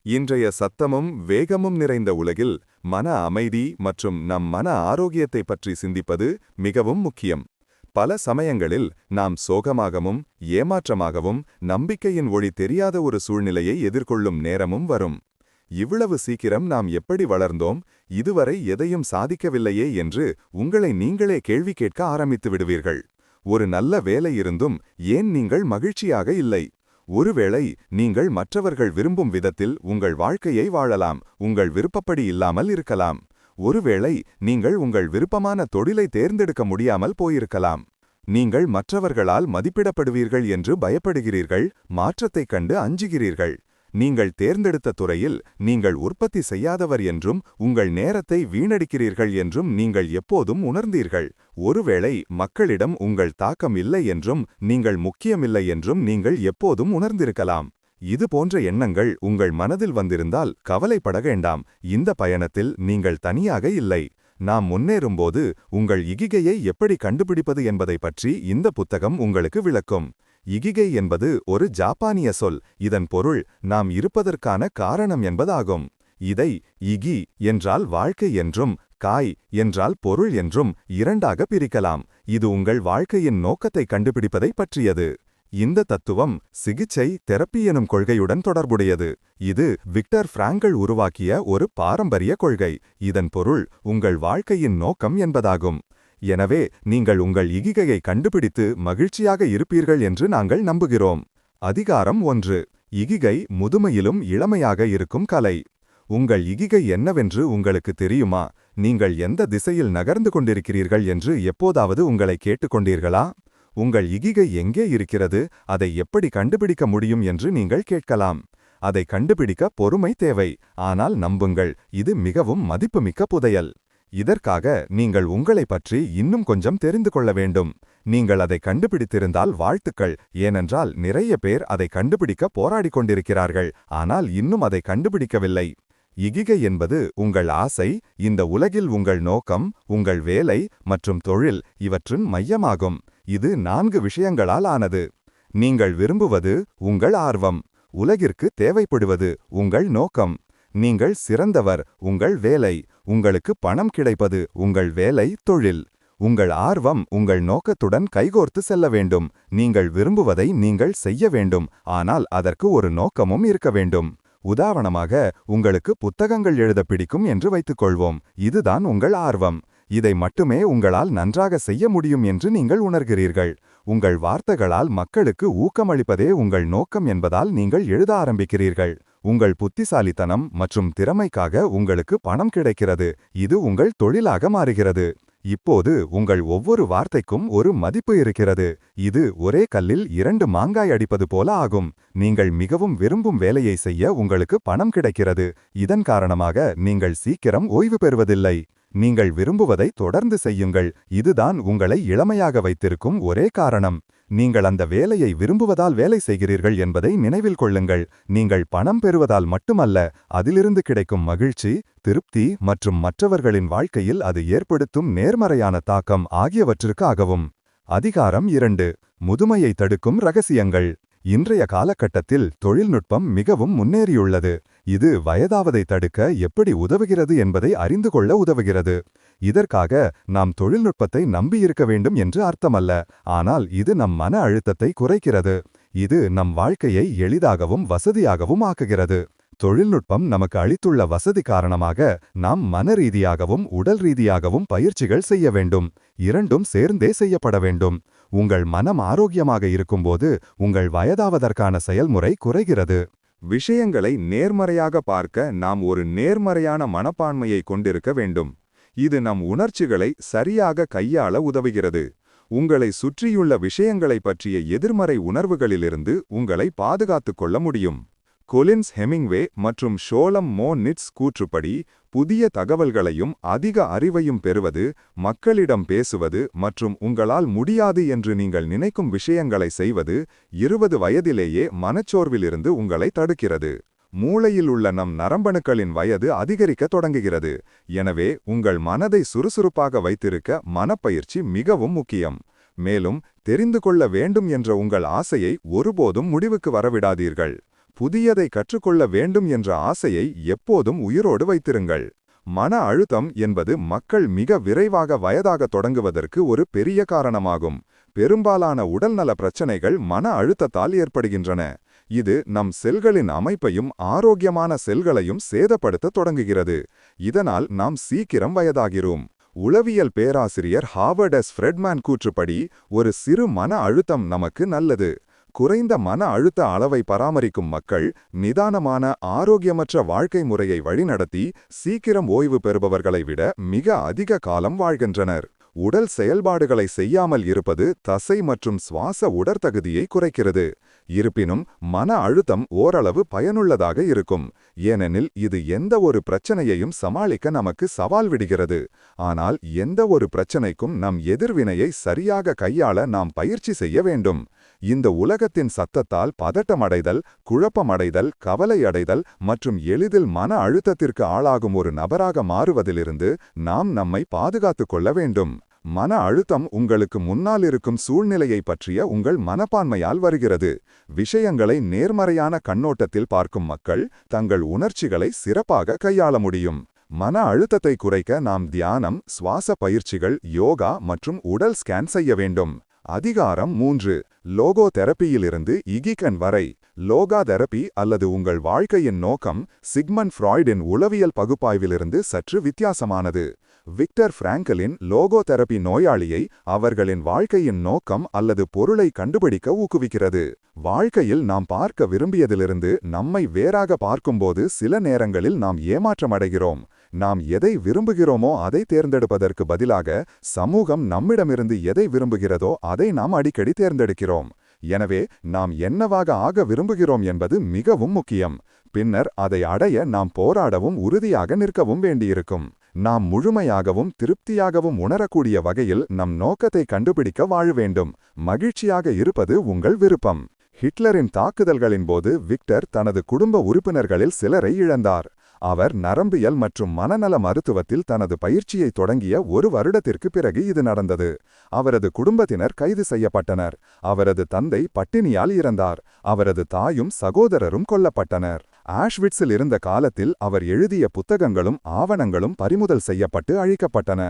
இன்றைய சத்தமும் வேகமும் நிறைந்த உலகில் மன அமைதி மற்றும் நம் மன ஆரோக்கியத்தை பற்றி சிந்திப்பது மிகவும் முக்கியம். பல சமயங்களில் நாம் சோகமாகவும் ஏமாற்றமாகவும் நம்பிக்கையின் ஒளி தெரியாத ஒரு சூழ்நிலையை எதிர்கொள்ளும் நேரமும் வரும். இவ்வளவு சீக்கிரம் நாம் எப்படி வளர்ந்தோம், இதுவரை எதையும் சாதிக்கவில்லையே என்று உங்களை நீங்களே கேள்வி கேட்க ஆரம்பித்து விடுவீர்கள். ஒரு நல்ல வேலை இருந்தும் ஏன் நீங்கள் மகிழ்ச்சியாக இல்லை? ஒருவேளை நீங்கள் மற்றவர்கள் விரும்பும் விதத்தில் உங்கள் வாழ்க்கையை வாழலாம், உங்கள் விருப்பப்படி இல்லாமல் இருக்கலாம். ஒருவேளை நீங்கள் உங்கள் விருப்பமான தொழிலை தேர்ந்தெடுக்க முடியாமல் போயிருக்கலாம். நீங்கள் மற்றவர்களால் மதிப்பிடப்படுவீர்கள் என்று பயப்படுகிறீர்கள், மாற்றத்தைக் கண்டு அஞ்சுகிறீர்கள். நீங்கள் தேர்ந்தெடுத்த துறையில் நீங்கள் உற்பத்தி செய்யாதவர் என்றும் உங்கள் நேரத்தை வீணடிக்கிறீர்கள் என்றும் நீங்கள் எப்போதும் உணர்ந்தீர்கள். ஒருவேளை மக்களிடம் உங்கள் தாக்கம் இல்லை என்றும் நீங்கள் முக்கியமில்லை என்றும் நீங்கள் எப்போதும் உணர்ந்திருக்கலாம். இது போன்ற எண்ணங்கள் உங்கள் மனதில் வந்திருந்தால் கவலைப்பட வேண்டாம். இந்த பயணத்தில் நீங்கள் தனியாக இல்லை. நாம் முன்னேறும்போது உங்கள் இகிகையை எப்படி கண்டுபிடிப்பது என்பதை பற்றி இந்த புத்தகம் உங்களுக்கு விளக்கும். இகிகை என்பது ஒரு ஜாப்பானிய சொல். இதன் பொருள் நாம் இருப்பதற்கான காரணம் என்பதாகும். இதை இகி என்றால் வாழ்க்கை என்றும் காய் என்றால் பொருள் என்றும் இரண்டாக பிரிக்கலாம். இது உங்கள் வாழ்க்கையின் நோக்கத்தை கண்டுபிடிப்பதை பற்றியது. இந்த தத்துவம் சிகிச்சை தெரப்பி எனும் கொள்கையுடன் தொடர்புடையது. இது விக்டர் பிராங்கல் உருவாக்கிய ஒரு பாரம்பரிய கொள்கை. இதன் பொருள் உங்கள் வாழ்க்கையின் நோக்கம் என்பதாகும். எனவே நீங்கள் உங்கள் இகிகையை கண்டுபிடித்து மகிழ்ச்சியாக இருப்பீர்கள் என்று நாங்கள் நம்புகிறோம். அதிகாரம் 1. இகிகை முதுமையிலும் இளமையாக இருக்கும் கலை. உங்கள் இகிகை என்னவென்று உங்களுக்கு தெரியுமா? நீங்கள் எந்த திசையில் நகர்ந்து கொண்டிருக்கிறீர்கள் என்று எப்போதாவது உங்களை கேட்டுக்கொண்டீர்களா? உங்கள் இகிகை எங்கே இருக்கிறது, அதை எப்படி கண்டுபிடிக்க முடியும் என்று நீங்கள் கேட்கலாம். அதை கண்டுபிடிக்க பொறுமை தேவை. ஆனால் நம்புங்கள், இது மிகவும் மதிப்புமிக்க புதையல். இதற்காக நீங்கள் உங்களை பற்றி இன்னும் கொஞ்சம் தெரிந்து கொள்ள வேண்டும். நீங்கள் அதை கண்டுபிடித்திருந்தால் வாழ்த்துக்கள், ஏனென்றால் நிறைய பேர் அதை கண்டுபிடிக்க போராடிக் கொண்டிருக்கிறார்கள், ஆனால் இன்னும் அதை கண்டுபிடிக்கவில்லை. இகிகை என்பது உங்கள் ஆசை, இந்த உலகில் உங்கள் நோக்கம், உங்கள் வேலை மற்றும் தொழில் இவற்றின் மையமாகும். இது 4 விஷயங்களால் ஆனது. நீங்கள் விரும்புவது உங்கள் ஆர்வம், உலகிற்கு தேவைப்படுவது உங்கள் நோக்கம், நீங்கள் சிறந்தவர் உங்கள் வேலை, உங்களுக்கு பணம் கிடைப்பது உங்கள் வேலை தொழில். உங்கள் ஆர்வம் உங்கள் நோக்கத்துடன் கைகோர்த்து செல்ல வேண்டும். நீங்கள் விரும்புவதை நீங்கள் செய்ய வேண்டும், ஆனால் அதற்கு ஒரு நோக்கமும் இருக்க வேண்டும். உதாரணமாக, உங்களுக்கு புத்தகங்கள் எழுத பிடிக்கும் என்று வைத்துக்கொள்வோம். இதுதான் உங்கள் ஆர்வம். இதை மட்டுமே உங்களால் நன்றாக செய்ய முடியும் என்று நீங்கள் உணர்கிறீர்கள். உங்கள் வார்த்தைகளால் மக்களுக்கு ஊக்கமளிப்பதே உங்கள் நோக்கம் என்பதால் நீங்கள் எழுத ஆரம்பிக்கிறீர்கள். உங்கள் புத்திசாலித்தனம் மற்றும் திறமைக்காக உங்களுக்கு பணம் கிடைக்கிறது. இது உங்கள் தொழிலாக மாறுகிறது. இப்போது உங்கள் ஒவ்வொரு வார்த்தைக்கும் ஒரு மதிப்பு இருக்கிறது. இது ஒரே கல்லில் 2 மாங்காய் அடிப்பது போல ஆகும். நீங்கள் மிகவும் விரும்பும் வேலையை செய்ய உங்களுக்கு பணம் கிடைக்கிறது. இதன் காரணமாக நீங்கள் சீக்கிரம் ஓய்வு பெறுவதில்லை. நீங்கள் விரும்புவதை தொடர்ந்து செய்யுங்கள். இதுதான் உங்களை இளமையாக வைத்திருக்கும் ஒரே காரணம். நீங்கள் அந்த வேலையை விரும்புவதால் வேலை செய்கிறீர்கள் என்பதை நினைவில் கொள்ளுங்கள். நீங்கள் பணம் பெறுவதால் மட்டுமல்ல, அதிலிருந்து கிடைக்கும் மகிழ்ச்சி, திருப்தி மற்றும் மற்றவர்களின் வாழ்க்கையில் அது ஏற்படுத்தும் நேர்மறையான தாக்கம் ஆகியவற்றிற்காகவும். அதிகாரம் 2. முதுமையை தடுக்கும் ரகசியங்கள். இன்றைய காலகட்டத்தில் தொழில்நுட்பம் மிகவும் முன்னேறியுள்ளது. இது வயதாவதை தடுக்க எப்படி உதவுகிறது என்பதை அறிந்து கொள்ள உதவுகிறது. இதற்காக நாம் தொழில்நுட்பத்தை நம்பியிருக்க வேண்டும் என்று அர்த்தமல்ல, ஆனால் இது நம் மன அழுத்தத்தை குறைக்கிறது. இது நம் வாழ்க்கையை எளிதாகவும் வசதியாகவும் ஆக்குகிறது. தொழில்நுட்பம் நமக்கு அளித்துள்ள வசதி காரணமாக நாம் மன ரீதியாகவும் உடல் ரீதியாகவும் பயிற்சிகள் செய்ய வேண்டும். இரண்டும் சேர்ந்தே செய்யப்பட வேண்டும். உங்கள் மனம் ஆரோக்கியமாக இருக்கும்போது உங்கள் வயதாவதற்கான செயல்முறை குறைகிறது. விஷயங்களை நேர்மறையாக பார்க்க நாம் ஒரு நேர்மறையான மனப்பான்மையை கொண்டிருக்க வேண்டும். இது நம் உணர்ச்சிகளை சரியாக கையாள உதவுகிறது. உங்களை சுற்றியுள்ள விஷயங்களை பற்றிய எதிர்மறை உணர்வுகளிலிருந்து உங்களை பாதுகாத்துக் கொள்ள முடியும். கொலின்ஸ் ஹெமிங்வே மற்றும் ஷோலம் மோ நிட்ஸ் கூற்றுப்படி, புதிய தகவல்களையும் அதிக அறிவையும் பெறுவது, மக்களிடம் பேசுவது மற்றும் உங்களால் முடியாது என்று நீங்கள் நினைக்கும் விஷயங்களை செய்வது 20 வயதிலேயே மனச்சோர்விலிருந்து உங்களை தடுக்கிறது. மூளையில் உள்ள நம் நரம்பணுக்களின் வயது அதிகரிக்க தொடங்குகிறது. எனவே உங்கள் மனதை சுறுசுறுப்பாக வைத்திருக்க மனப்பயிற்சி மிகவும் முக்கியம். மேலும் தெரிந்து கொள்ள வேண்டும் என்ற உங்கள் ஆசையை ஒருபோதும் முடிவுக்கு வரவிடாதீர்கள். புதியதை கற்றுக்கொள்ள வேண்டும் என்ற ஆசையை எப்போதும் உயிரோடு வைத்திருங்கள். மன அழுத்தம் என்பது மக்கள் மிக விரைவாக வயதாக தொடங்குவதற்கு ஒரு பெரிய காரணமாகும். பெரும்பாலான உடல்நல பிரச்சனைகள் மன அழுத்தத்தால் ஏற்படுகின்றன. இது நம் செல்களின் அமைப்பையும் ஆரோக்கியமான செல்களையும் சேதப்படுத்த தொடங்குகிறது. இதனால் நாம் சீக்கிரம் வயதாகிறோம். உளவியல் பேராசிரியர் ஹார்வர்ட் எஸ். ஃப்ரெட்மேன் கூற்றுப்படி, ஒரு சிறு மன அழுத்தம் நமக்கு நல்லது. குறைந்த மன அழுத்த அளவை பராமரிக்கும் மக்கள் நிதானமான ஆரோக்கியமற்ற வாழ்க்கை முறையை வழிநடத்தி சீக்கிரம் ஓய்வு பெறுபவர்களை விட மிக அதிக காலம் வாழ்கின்றனர். உடல் செயல்பாடுகளை செய்யாமல் இருப்பது தசை மற்றும் சுவாச உடற்தகுதியை குறைக்கிறது. இருப்பினும் மன அழுத்தம் ஓரளவு பயனுள்ளதாக இருக்கும், ஏனெனில் இது எந்த ஒரு பிரச்சனையையும் சமாளிக்க நமக்கு சவால் விடுகிறது. ஆனால் எந்த ஒரு பிரச்சனைக்கும் நம் எதிர்வினையை சரியாக கையாள நாம் பயிற்சி செய்ய வேண்டும். இந்த உலகத்தின் சத்தத்தால் பதட்டமடைதல், குழப்பமடைதல், கவலையடைதல் மற்றும் எளிதில் மன அழுத்தத்திற்கு ஆளாகும் ஒரு நபராக மாறுவதிலிருந்து நாம் நம்மை பாதுகாத்துக் கொள்ள வேண்டும். மன அழுத்தம் உங்களுக்கு முன்னால் இருக்கும் சூழ்நிலையை பற்றிய உங்கள் மனப்பான்மையால் வருகிறது. விஷயங்களை நேர்மறையான கண்ணோட்டத்தில் பார்க்கும் மக்கள் தங்கள் உணர்ச்சிகளை சிறப்பாக கையாள முடியும். மன அழுத்தத்தை குறைக்க நாம் தியானம், சுவாச பயிற்சிகள், யோகா மற்றும் உடல் ஸ்கேன் செய்ய வேண்டும். அதிகாரம் 3. லோகோ தெரப்பியிலிருந்து இகிகன் வரை. லோகா தெரப்பி அல்லது உங்கள் வாழ்க்கையின் நோக்கம் சிக்மண்ட் ஃப்ராய்டின் உளவியல் பகுப்பாய்விலிருந்து சற்று வித்தியாசமானது. விக்டர் பிராங்கலின் லோகோ தெரப்பி நோயாளியை அவர்களின் வாழ்க்கையின் நோக்கம் அல்லது பொருளை கண்டுபிடிக்க ஊக்குவிக்கிறது. வாழ்க்கையில் நாம் பார்க்க விரும்பியதிலிருந்து நம்மை வேறாக பார்க்கும்போது சில நேரங்களில் நாம் ஏமாற்றமடைகிறோம். நாம் எதை விரும்புகிறோமோ அதை தேர்ந்தெடுப்பதற்கு பதிலாக சமூகம் நம்மிடமிருந்து எதை விரும்புகிறதோ அதை நாம் அடிக்கடி தேர்ந்தெடுக்கிறோம். எனவே நாம் என்னவாக ஆக விரும்புகிறோம் என்பது மிகவும் முக்கியம். பின்னர் அதை அடைய நாம் போராடவும் உறுதியாக நிற்கவும் வேண்டியிருக்கும். நாம் முழுமையாகவும் திருப்தியாகவும் உணரக்கூடிய வகையில் நம் நோக்கத்தை கண்டுபிடிக்க வாழ வேண்டும். மகிழ்ச்சியாக இருப்பது உங்கள் விருப்பம். ஹிட்லரின் தாக்குதல்களின் போது விக்டர் தனது குடும்ப உறுப்பினர்களில் சிலரை இழந்தார். அவர் நரம்பியல் மற்றும் மனநல மருத்துவத்தில் தனது பயிற்சியை தொடங்கிய ஒரு வருடத்திற்கு பிறகு இது நடந்தது. அவரது குடும்பத்தினர் கைது செய்யப்பட்டனர். அவரது தந்தை பட்டினியால் இறந்தார். அவரது தாயும் சகோதரரும் கொல்லப்பட்டனர். ஆஷ்விட்ஸில் இருந்த காலத்தில் அவர் எழுதிய புத்தகங்களும் ஆவணங்களும் பறிமுதல் செய்யப்பட்டு அழிக்கப்பட்டன.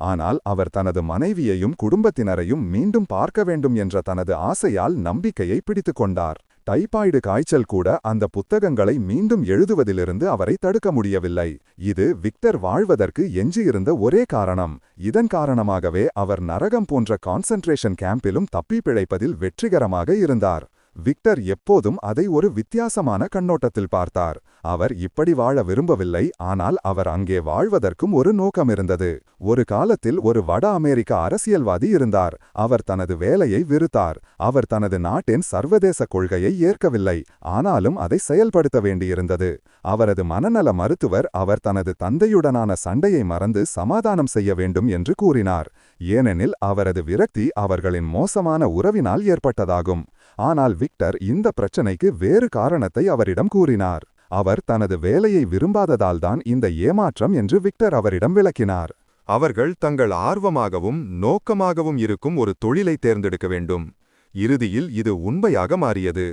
ஆனால் அவர் தனது மனைவியையும் குடும்பத்தினரையும் மீண்டும் பார்க்க வேண்டும் என்ற தனது ஆசையால் நம்பிக்கையை பிடித்துக் கொண்டார். டைபாய்டு காய்ச்சல் கூட அந்த புத்தகங்களை மீண்டும் எழுதுவதிலிருந்து அவரை தடுக்க முடியவில்லை. இது விக்டர் வாழ்வதற்கு எஞ்சியிருந்த ஒரே காரணம். இதன் காரணமாகவே அவர் நரகம் போன்ற கான்சென்ட்ரேஷன் கேம்பிலும் தப்பி பிழைப்பதில் வெற்றிகரமாக இருந்தார். விக்டர் எப்போதும் அதை ஒரு வித்தியாசமான கண்ணோட்டத்தில் பார்த்தார். அவர் இப்படி வாழ விரும்பவில்லை, ஆனால் அவர் அங்கே வாழ்வதற்கும் ஒரு நோக்கம் இருந்தது. ஒரு காலத்தில் ஒரு வட அமெரிக்க அரசியல்வாதி இருந்தார். அவர் தனது வேலையை வெறுத்தார். அவர் தனது நாட்டின் சர்வதேச கொள்கையை ஏற்கவில்லை, ஆனாலும் அதை செயல்படுத்த வேண்டியிருந்தது. அவரது மனநல மருத்துவர் அவர் தனது தந்தையுடனான சண்டையை மறந்து சமாதானம் செய்ய வேண்டும் என்று கூறினார். ஏனெனில் அவரது விரக்தி அவர்களின் மோசமான உறவினால் ஏற்பட்டதாகும். ஆனால் விக்டர் இந்த பிரச்சனைக்கு வேறு காரணத்தை அவரிடம் கூறினார். அவர் தனது வேலையை விரும்பாததால்தான் இந்த ஏமாற்றம் என்று விக்டர் அவரிடம் விளக்கினார். அவர்கள் தங்கள் ஆர்வமாகவும் நோக்கமாகவும் இருக்கும் ஒரு தொழிலை தேர்ந்தெடுக்க வேண்டும். இறுதியில் இது உண்மையாக மாறியது.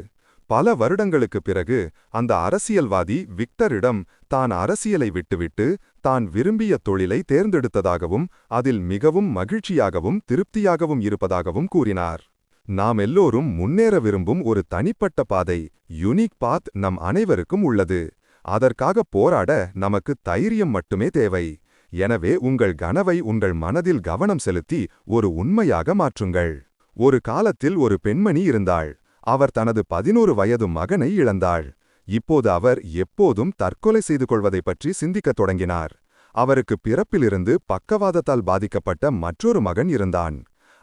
பல வருடங்களுக்கு பிறகு அந்த அரசியல்வாதி விக்டரிடம் தான் அரசியலை விட்டுவிட்டு தான் விரும்பிய தொழிலை தேர்ந்தெடுத்ததாகவும் அதில் மிகவும் மகிழ்ச்சியாகவும் திருப்தியாகவும் இருப்பதாகவும் கூறினார். நாம் எல்லோரும் முன்னேற விரும்பும் ஒரு தனிப்பட்ட பாதை, யுனிக் பாத் நம் அனைவருக்கும் உள்ளது. அதற்காக போராட நமக்கு தைரியம் மட்டுமே தேவை. எனவே உங்கள் கனவை உங்கள் மனதில் கவனம் செலுத்தி ஒரு உண்மையாக மாற்றுங்கள். ஒரு காலத்தில் ஒரு பெண்மணி இருந்தாள். அவர் தனது 11 வயது மகனை இழந்தாள். இப்போது அவர் எப்போதும் தற்கொலை செய்து கொள்வதைப் பற்றி சிந்திக்கத் தொடங்கினார். அவருக்கு பிறப்பிலிருந்து பக்கவாதத்தால் பாதிக்கப்பட்ட மற்றொரு மகன் இருந்தான்.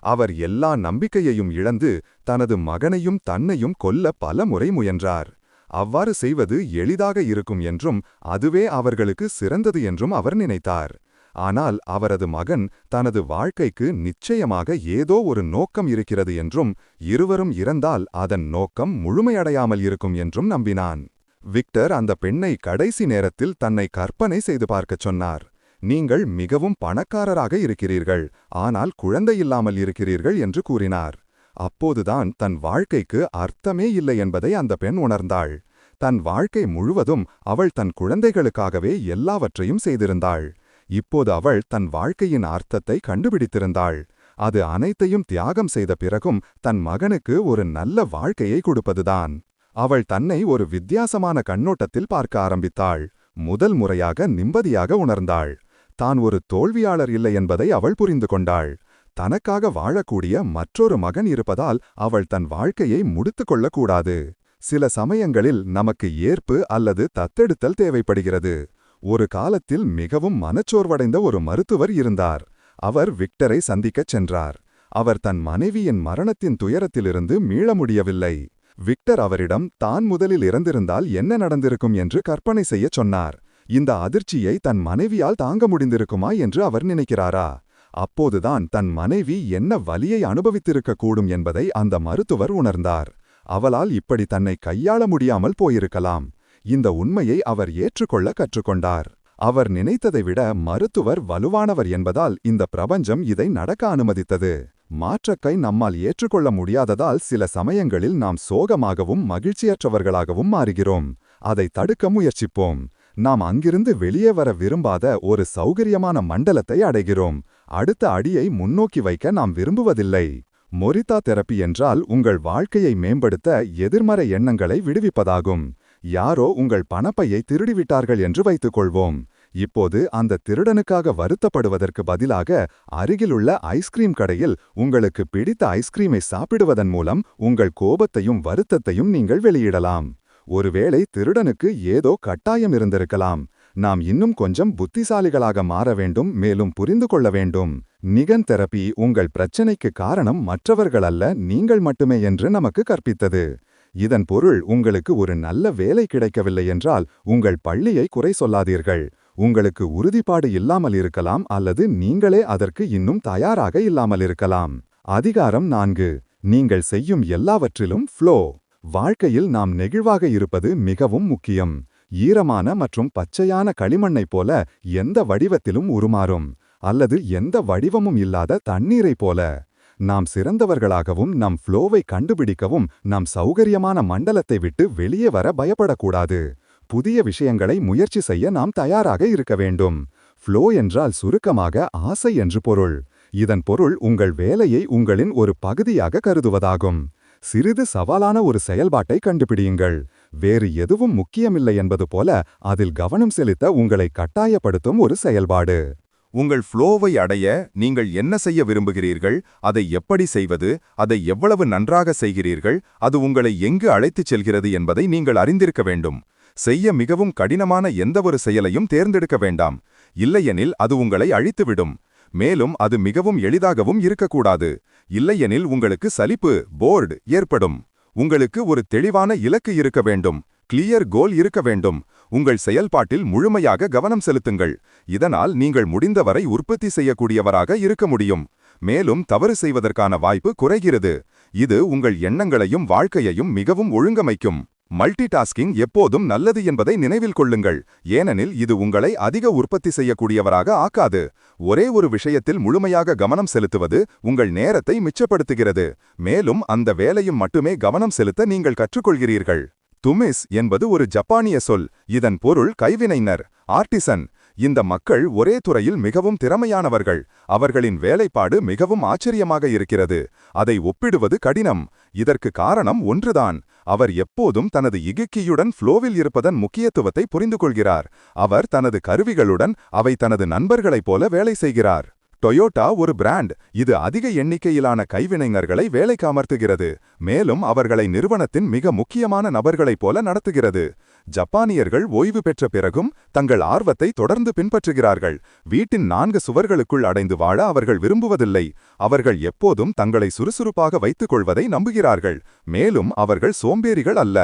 அவர் எல்லா நம்பிக்கையையும் இழந்து தனது மகனையும் தன்னையும் கொல்ல பல முறை முயன்றார். அவ்வாறு செய்வது எளிதாக இருக்கும் என்றும் அதுவே அவர்களுக்கு சிறந்தது என்றும் அவர் நினைத்தார். ஆனால் அவரது மகன் தனது வாழ்க்கைக்கு நிச்சயமாக ஏதோ ஒரு நோக்கம் இருக்கிறது என்றும் இருவரும் இறந்தால் அதன் நோக்கம் முழுமையடையாமல் இருக்கும் என்றும் நம்பினான். விக்டர் அந்த பெண்ணை கடைசி நேரத்தில் தன்னை கற்பனை செய்து பார்க்கச் சொன்னார். நீங்கள் மிகவும் பணக்காரராக இருக்கிறீர்கள், ஆனால் குழந்தையில்லாமல் இருக்கிறீர்கள் என்று கூறினார். அப்போதுதான் தன் வாழ்க்கைக்கு அர்த்தமே இல்லை என்பதை அந்த பெண் உணர்ந்தாள். தன் வாழ்க்கை முழுவதும் அவள் தன் குழந்தைகளுக்காகவே எல்லாவற்றையும் செய்திருந்தாள். இப்போது அவள் தன் வாழ்க்கையின் அர்த்தத்தை கண்டுபிடித்திருந்தாள். அது அனைத்தையும் தியாகம் செய்த பிறகும் தன் மகனுக்கு ஒரு நல்ல வாழ்க்கையை கொடுப்பதுதான். அவள் தன்னை ஒரு வித்தியாசமான கண்ணோட்டத்தில் பார்க்க ஆரம்பித்தாள். முதல் முறையாக நிம்மதியாக உணர்ந்தாள். தான் ஒரு தோல்வியாளர் இல்லை என்பதை அவள் புரிந்து கொண்டாள். தனக்காக வாழக்கூடிய மற்றொரு மகன் இருப்பதால் அவள் தன் வாழ்க்கையை முடித்துக் கொள்ளக்கூடாது. சில சமயங்களில் நமக்கு ஏற்பு அல்லது தத்தெடுத்தல் தேவைப்படுகிறது. ஒரு காலத்தில் மிகவும் மனச்சோர்வடைந்த ஒரு மருத்துவர் இருந்தார். அவர் விக்டரை சந்திக்கச் சென்றார். அவர் தன் மனைவியின் மரணத்தின் துயரத்திலிருந்து மீள முடியவில்லை. விக்டர் அவரிடம் தான் முதலில் இறந்திருந்தால் என்ன நடந்திருக்கும் என்று கற்பனை செய்யச் சொன்னார். இந்த அதிர்ச்சியை தன் மனைவியால் தாங்க முடிந்திருக்குமா என்று அவர் நினைக்கிறாரா? அப்போதுதான் தன் மனைவி என்ன வலியை அனுபவித்திருக்கக்கூடும் என்பதை அந்த மருத்துவர் உணர்ந்தார். அவளால் இப்படி தன்னை கையாள முடியாமல் போயிருக்கலாம். இந்த உண்மையை அவர் ஏற்றுக்கொள்ள கற்றுக்கொண்டார். அவர் நினைத்ததை விட மருத்துவர் வலுவானவர் என்பதால் இந்த பிரபஞ்சம் இதை நடக்க அனுமதித்தது. மாற்றத்தை நம்மால் ஏற்றுக்கொள்ள முடியாததால் சில சமயங்களில் நாம் சோகமாகவும் மகிழ்ச்சியற்றவர்களாகவும் மாறுகிறோம். அதை தடுக்க முயற்சிப்போம். நாம் அங்கிருந்து வெளியே வர விரும்பாத ஒரு சௌகரியமான மண்டலத்தை அடைகிறோம். அடுத்த அடியை முன்னோக்கி வைக்க நாம் விரும்புவதில்லை. மொரிதா தெரப்பி என்றால் உங்கள் வாழ்க்கையை மேம்படுத்த எதிர்மறை எண்ணங்களை விடுவிப்பதாகும். யாரோ உங்கள் பணப்பையை திருடிவிட்டார்கள் என்று வைத்துக் கொள்வோம். இப்போது அந்த திருடனுக்காக வருத்தப்படுவதற்கு பதிலாக அருகிலுள்ள ஐஸ்கிரீம் கடையில் உங்களுக்கு பிடித்த ஐஸ்கிரீமை சாப்பிடுவதன் மூலம் உங்கள் கோபத்தையும் வருத்தத்தையும் நீங்கள் வெளியிடலாம். ஒருவேளை திருடனுக்கு ஏதோ கட்டாயம் இருந்திருக்கலாம். நாம் இன்னும் கொஞ்சம் புத்திசாலிகளாக மாற வேண்டும், மேலும் புரிந்து கொள்ள வேண்டும். நிகன் தெரப்பி உங்கள் பிரச்சனைக்கு காரணம் மற்றவர்கள் அல்ல, நீங்கள் மட்டுமே என்று நமக்கு கற்பித்தது. இதன் பொருள், உங்களுக்கு ஒரு நல்ல வேலை கிடைக்கவில்லை என்றால் உங்கள் பள்ளியை குறை சொல்லாதீர்கள். உங்களுக்கு உறுதிப்பாடு இல்லாமல் இருக்கலாம் அல்லது நீங்களே அதற்கு இன்னும் தயாராக இல்லாமல் இருக்கலாம். அதிகாரம் 4. நீங்கள் செய்யும் எல்லாவற்றிலும் ஃப்ளோ. வாழ்க்கையில் நாம் நெகிழ்வாக இருப்பது மிகவும் முக்கியம். ஈரமான மற்றும் பச்சையான களிமண்ணைப் போல எந்த வடிவத்திலும் உருமாறும், அல்லது எந்த வடிவமும் இல்லாத தண்ணீரைப் போல. நாம் சிறந்தவர்களாகவும் நம் ஃப்ளோவை கண்டுபிடிக்கவும் நம் சௌகரியமான மண்டலத்தை விட்டு வெளியே வர பயப்படக்கூடாது. புதிய விஷயங்களை முயற்சி செய்ய நாம் தயாராக இருக்க வேண்டும். ஃப்ளோ என்றால் சுருக்கமாக ஆசை என்று பொருள். இதன் பொருள் உங்கள் வேலையை உங்களின் ஒரு பகுதியாக கருதுவதாகும். சிறிது சவாலான ஒரு செயல்பாட்டை கண்டுபிடியுங்கள். வேறு எதுவும் முக்கியமில்லை என்பது போல அதில் கவனம் செலுத்த உங்களை கட்டாயப்படுத்தும் ஒரு செயல்பாடு. உங்கள் ஃப்ளோவை அடைய நீங்கள் என்ன செய்ய விரும்புகிறீர்கள், அதை எப்படி செய்வது, அதை எவ்வளவு நன்றாக செய்கிறீர்கள், அது உங்களை எங்கு அழைத்துச் செல்கிறது என்பதை நீங்கள் அறிந்திருக்க வேண்டும். செய்ய மிகவும் கடினமான எந்தவொரு செயலையும் தேர்ந்தெடுக்க வேண்டாம். இல்லையெனில் அது உங்களை அழித்துவிடும். மேலும் அது மிகவும் எளிதாகவும் இருக்கக்கூடாது. இல்லையெனில் உங்களுக்கு சலிப்பு, போர்டு ஏற்படும். உங்களுக்கு ஒரு தெளிவான இலக்கு இருக்க வேண்டும். கிளியர் கோல் இருக்க வேண்டும். உங்கள் செயல்பாட்டில் முழுமையாக கவனம் செலுத்துங்கள். இதனால் நீங்கள் முடிந்தவரை உற்பத்தி செய்யக்கூடியவராக இருக்க முடியும். மேலும் தவறு செய்வதற்கான வாய்ப்பு குறைகிறது. இது உங்கள் எண்ணங்களையும் வாழ்க்கையையும் மிகவும் ஒழுங்கமைக்கும். மல்டி டாஸ்கிங் எப்போதும் நல்லது என்பதை நினைவில் கொள்ளுங்கள், ஏனெனில் இது உங்களை அதிக உற்பத்தி செய்யக்கூடியவராக ஆக்காது. ஒரே ஒரு விஷயத்தில் முழுமையாக கவனம் செலுத்துவது உங்கள் நேரத்தை மிச்சப்படுத்துகிறது. மேலும் அந்த வேலையும் மட்டுமே கவனம் செலுத்த நீங்கள் கற்றுக்கொள்கிறீர்கள். துமிஸ் என்பது ஒரு ஜப்பானிய சொல். இதன் பொருள் கைவினைஞர், ஆர்டிசன். இந்த மக்கள் ஒரே துறையில் மிகவும் திறமையானவர்கள். அவர்களின் வேலைப்பாடு மிகவும் ஆச்சரியமாக இருக்கிறது. அதை ஒப்பிடுவது கடினம். இதற்கு காரணம் ஒன்றுதான். அவர் எப்போதும் தனது இகிக்கியுடன் ஃப்ளோவில் இருப்பதன் முக்கியத்துவத்தை புரிந்து கொள்கிறார். அவர் தனது கருவிகளுடன் அவை தனது நண்பர்களைப் போல வேலை செய்கிறார். டொயோட்டா ஒரு பிராண்ட். இது அதிக எண்ணிக்கையிலான கைவினைஞர்களை வேலைக்கு அமர்த்துகிறது. மேலும் அவர்களை நிறுவனத்தின் மிக முக்கியமான நபர்களைப் போல நடத்துகிறது. ஜப்பானியர்கள் ஓய்வு பெற்ற பிறகும் தங்கள் ஆர்வத்தை தொடர்ந்து பின்பற்றுகிறார்கள். வீட்டின் 4 சுவர்களுக்குள் அடைந்து வாழ அவர்கள் விரும்புவதில்லை. அவர்கள் எப்போதும் தங்களை சுறுசுறுப்பாக வைத்துக் கொள்வதை நம்புகிறார்கள். மேலும் அவர்கள் சோம்பேறிகள் அல்ல.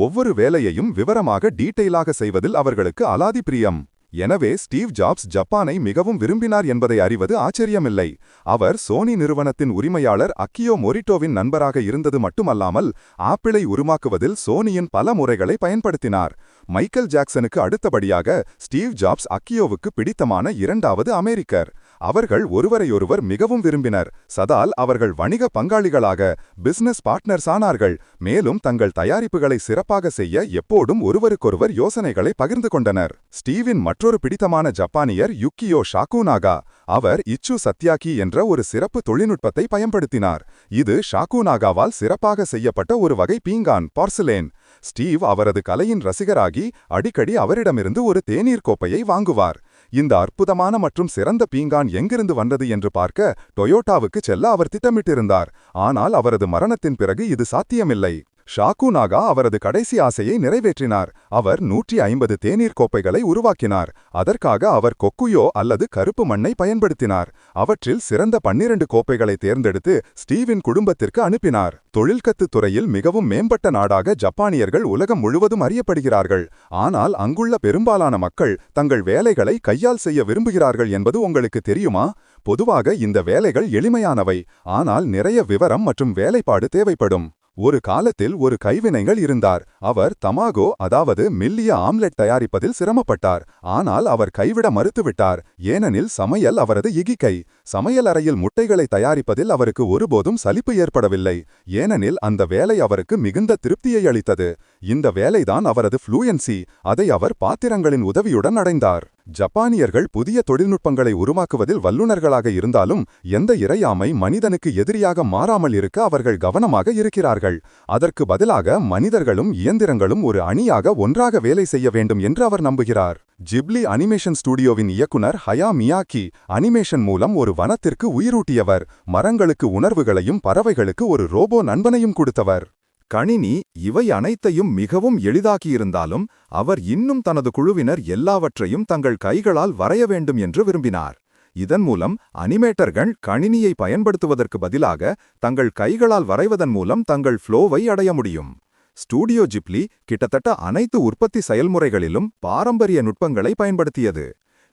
ஒவ்வொரு வேலையையும் விவரமாக டீட்டெயிலாக செய்வதில் அவர்களுக்கு அலாதி பிரியம். எனவே ஸ்டீவ் ஜாப்ஸ் ஜப்பானை மிகவும் விரும்பினார் என்பதை அறிவது ஆச்சரியமில்லை. அவர் சோனி நிறுவனத்தின் உரிமையாளர் அக்கியோ மொரிட்டோவின் நண்பராக இருந்தது மட்டுமல்லாமல் ஆப்பிளை உருவாக்குவதில் சோனியின் பல முறைகளை பயன்படுத்தினார். மைக்கேல் ஜாக்சனுக்கு அடுத்தபடியாக ஸ்டீவ் ஜாப்ஸ் அக்கியோவுக்கு பிடித்தமான 2வது அமெரிக்கர். அவர்கள் ஒருவரையொருவர் மிகவும் விரும்பினர். சதால் அவர்கள் வணிக பங்காளிகளாக பிசினஸ் பார்ட்னர்ஸ் ஆனார்கள். மேலும் தங்கள் தயாரிப்புகளை சிறப்பாக செய்ய எப்போதும் ஒருவருக்கொருவர் யோசனைகளை பகிர்ந்து கொண்டனர். ஸ்டீவின் மற்றொரு பிடித்தமான ஜப்பானியர் யுக்கியோ ஷாகுனாகா. அவர் இச்சு சத்யாகி என்ற ஒரு சிறப்பு தொழில்நுட்பத்தை பயன்படுத்தினார். இது ஷாகுனாகாவால் சிறப்பாக செய்யப்பட்ட ஒரு வகை பீங்கான் பார்சிலேன். ஸ்டீவ் அவரது கலையின் ரசிகராகி அடிக்கடி அவரிடமிருந்து ஒரு தேநீர் கோப்பையை வாங்குவார். இந்த அற்புதமான மற்றும் சிறந்த பீங்கான் எங்கிருந்து வந்தது என்று பார்க்க டொயோட்டாவுக்கு செல்ல அவர் திட்டமிட்டிருந்தார். ஆனால் அவரது மரணத்தின் பிறகு இது சாத்தியமில்லை. ஷாகுனாகா அவரது கடைசி ஆசையை நிறைவேற்றினார். அவர் 150 தேநீர் கோப்பைகளை உருவாக்கினார். அதற்காக அவர் கொக்குயோ அல்லது கருப்பு மண்ணை பயன்படுத்தினார். அவற்றில் சிறந்த 12 கோப்பைகளை தேர்ந்தெடுத்து ஸ்டீவின் குடும்பத்திற்கு அனுப்பினார். தொழில்கத்து துறையில் மிகவும் மேம்பட்ட நாடாக ஜப்பானியர்கள் உலகம் முழுவதும் அறியப்படுகிறார்கள். ஆனால் அங்குள்ள பெரும்பாலான மக்கள் தங்கள் வேலைகளை கையால் செய்ய விரும்புகிறார்கள் என்பது உங்களுக்கு தெரியுமா? பொதுவாக இந்த வேலைகள் எளிமையானவை, ஆனால் நிறைய விவரம் மற்றும் வேலைப்பாடு தேவைப்படும். ஒரு காலத்தில் ஒரு கைவினைஞர் இருந்தார். அவர் தமாகோ அதாவது மெல்லிய ஆம்லெட் தயாரிப்பதில் சிரமப்பட்டார். ஆனால் அவர் கைவிட மறுத்துவிட்டார். ஏனெனில் சமையல் அவரது இகிகை. சமையல் அறையில் முட்டைகளை தயாரிப்பதில் அவருக்கு ஒருபோதும் சலிப்பு ஏற்படவில்லை. ஏனெனில் அந்த வேலை அவருக்கு மிகுந்த திருப்தியை அளித்தது. இந்த வேலைதான் அவரது ஃப்ளூயன்சி. அதை அவர் பாத்திரங்களின் உதவியுடன் அடைந்தார். ஜப்பானியர்கள் புதிய தொழில்நுட்பங்களை உருவாக்குவதில் வல்லுநர்களாக இருந்தாலும் எந்த இறையாமை மனிதனுக்கு எதிரியாக மாறாமல் இருக்க அவர்கள் கவனமாக இருக்கிறார்கள். அதற்கு பதிலாக மனிதர்களும் இயந்திரங்களும் ஒரு அணியாக ஒன்றாக வேலை செய்ய வேண்டும் என்று அவர் நம்புகிறார். ஜிப்லி அனிமேஷன் ஸ்டுடியோவின் இயக்குனர் ஹயா மியாக்கி அனிமேஷன் மூலம் ஒரு வனத்திற்கு உயிரூட்டியவர். மரங்களுக்கு உணர்வுகளையும் பறவைகளுக்கு ஒரு ரோபோ நண்பனையும் கொடுத்தவர். கணினி இவை அனைத்தையும் மிகவும் எளிதாக்கியிருந்தாலும் அவர் இன்னும் தனது குழுவினர் எல்லாவற்றையும் தங்கள் கைகளால் வரைய வேண்டும் என்று விரும்பினார். இதன் மூலம் அனிமேட்டர்கள் கணினியை பயன்படுத்துவதற்கு பதிலாக தங்கள் கைகளால் வரைவதன் மூலம் தங்கள் ஃப்ளோவை அடைய முடியும். ஸ்டூடியோ ஜிப்லி கிட்டத்தட்ட அனைத்து உற்பத்தி செயல்முறைகளிலும் பாரம்பரிய நுட்பங்களை பயன்படுத்தியது.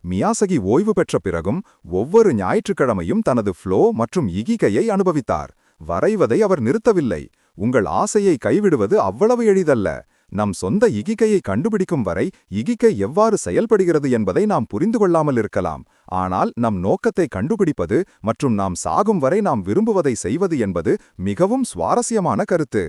மியாசகி ஓய்வு பெற்ற பிறகும் ஒவ்வொரு ஞாயிற்றுக்கிழமையும் தனது ஃப்ளோ மற்றும் இகிகையை அனுபவித்தார். வரைவதை அவர் நிறுத்தவில்லை. உங்கள் ஆசையை கைவிடுவது அவ்வளவு எளிதல்ல. நம் சொந்த இகிகையை கண்டுபிடிக்கும் வரை இகிகை எவ்வாறு செயல்படுகிறது என்பதை நாம் புரிந்து கொள்ளாமல் இருக்கலாம். ஆனால் நம் நோக்கத்தை கண்டுபிடிப்பது மற்றும் நாம் சாகும் வரை நாம் விரும்புவதை செய்வது என்பது மிகவும் சுவாரஸ்யமான கருத்து.